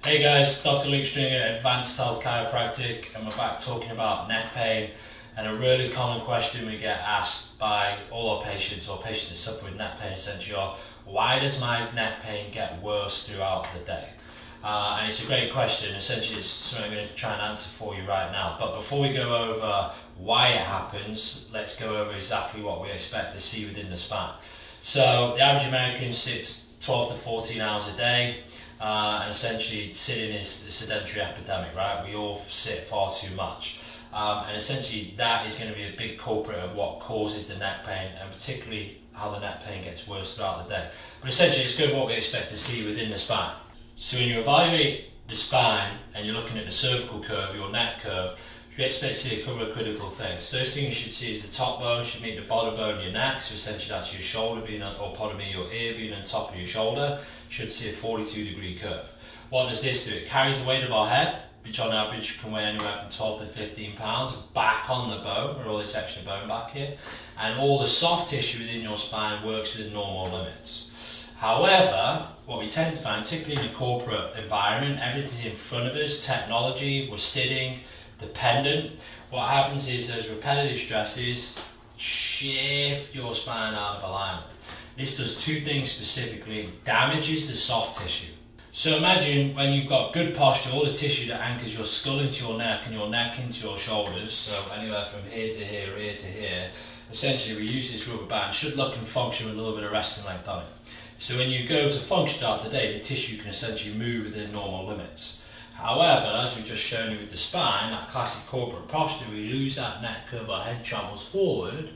Hey guys, Dr. Luke Stringer, Advanced Health Chiropractic, and we're back talking about neck pain. And a really common question we get asked by all our patients, or patients that suffer with neck pain essentially, are why does my neck pain get worse throughout the day? And it's a great question. Essentially, it's something I'm going to try and answer for you right now. But before we go over why it happens, let's go over exactly what we expect to see within the spine. So the average American sits 12 to 14 hours a day. And essentially sitting is the sedentary epidemic, right? We all sit far too much. And essentially that is going to be a big culprit of what causes the neck pain, and particularly how the neck pain gets worse throughout the day. But essentially it's good what we expect to see within the spine. So when you evaluate the spine and you're looking at the cervical curve, your neck curve, you expect to see a couple of critical things. First thing you should see is the top bone should meet the bottom bone of your neck. So essentially that's your shoulder being on, or pardon me, your ear being on top of your shoulder. You should see a 42-degree curve. What does this do? It carries the weight of our head, which on average can weigh anywhere from 12 to 15 pounds, back on the bone, or all this extra bone back here. And all the soft tissue within your spine works within normal limits. However, what we tend to find, particularly in the corporate environment, everything's in front of us, technology, we're sitting, dependent. What happens is those repetitive stresses shift your spine out of alignment. This does two things specifically. It damages the soft tissue. So imagine when you've got good posture, all the tissue that anchors your skull into your neck and your neck into your shoulders, so anywhere from here to here, ear to here, essentially we use this rubber band, should look and function with a little bit of resting length on it. So when you go to function throughout the day, the tissue can essentially move within normal limits. However, as we've just shown you with the spine, that classic corporate posture, we lose that neck curve, our head travels forward,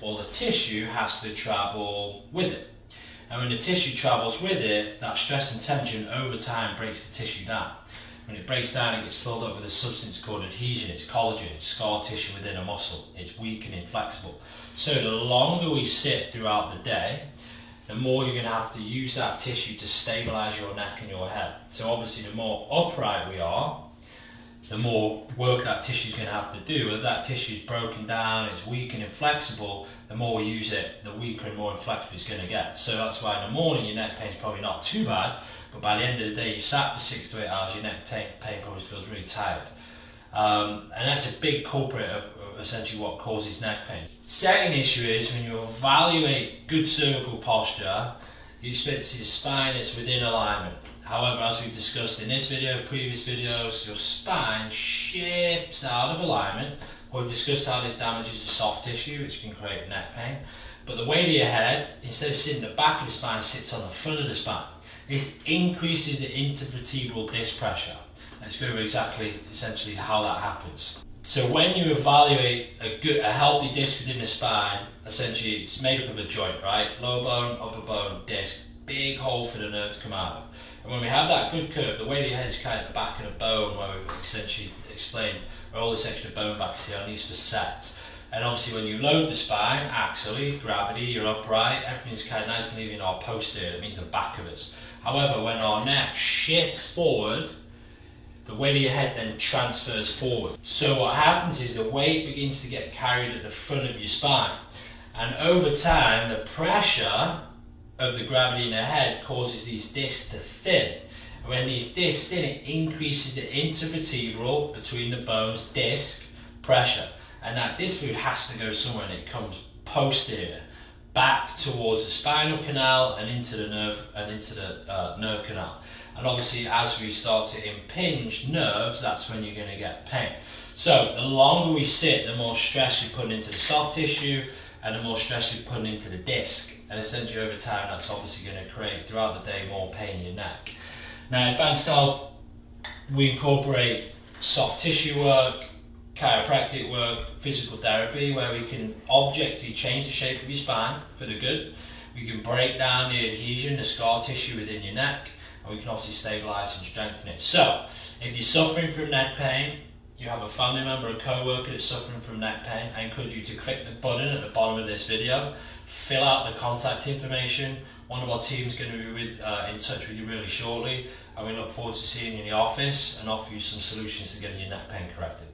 well, the tissue has to travel with it. And when the tissue travels with it, that stress and tension over time breaks the tissue down. When it breaks down, it gets filled up with a substance called adhesion. It's collagen, it's scar tissue within a muscle. It's weak and inflexible. So the longer we sit throughout the day, the more you're going to have to use that tissue to stabilize your neck and your head. So obviously the more upright we are, the more work that tissue is going to have to do. If that tissue is broken down, it's weak and inflexible, the more we use it, the weaker and more inflexible it's going to get. So that's why in the morning your neck pain is probably not too bad, but by the end of the day, you sat for 6 to 8 hours, your neck pain probably feels really tired. And that's a big culprit of essentially what causes neck pain. Second issue is when you evaluate good cervical posture, you expect to see the spine is within alignment. However, as we've discussed in this video, previous videos, your spine shifts out of alignment. We've discussed how this damages the soft tissue, which can create neck pain. But the weight of your head, instead of sitting at the back of the spine, sits on the front of the spine. This increases the intervertebral disc pressure. Let's go over essentially how that happens. So when you evaluate a healthy disc within the spine, essentially it's made up of a joint, right? Lower bone, upper bone, disc, big hole for the nerve to come out of. And when we have that good curve, the way the head's kind of the back of the bone, where we essentially explain where all this extra bone back is here on these facets. And obviously when you load the spine, axially, gravity, you're upright, everything's kind of nice and leaving our posterior, that means the back of us. However, when our neck shifts forward, the weight of your head then transfers forward. So what happens is the weight begins to get carried at the front of your spine. And over time, the pressure of the gravity in the head causes these discs to thin. And when these discs thin, it increases the intervertebral, between the bones, disc pressure. And that disc fluid has to go somewhere, and it comes posterior, back towards the spinal canal and into the nerve canal. And obviously as we start to impinge nerves, that's when you're going to get pain. So the longer we sit, the more stress you're putting into the soft tissue and the more stress you're putting into the disc. And essentially over time, that's obviously going to create throughout the day more pain in your neck. Now, Advanced Health, we incorporate soft tissue work, chiropractic work, physical therapy, where we can objectively change the shape of your spine for the good. We can break down the adhesion, the scar tissue within your neck, and we can obviously stabilize and strengthen it. So, if you're suffering from neck pain, you have a family member, a co-worker that's suffering from neck pain, I encourage you to click the button at the bottom of this video, fill out the contact information. One of our team is going to be in touch with you really shortly, and we look forward to seeing you in the office and offer you some solutions to getting your neck pain corrected.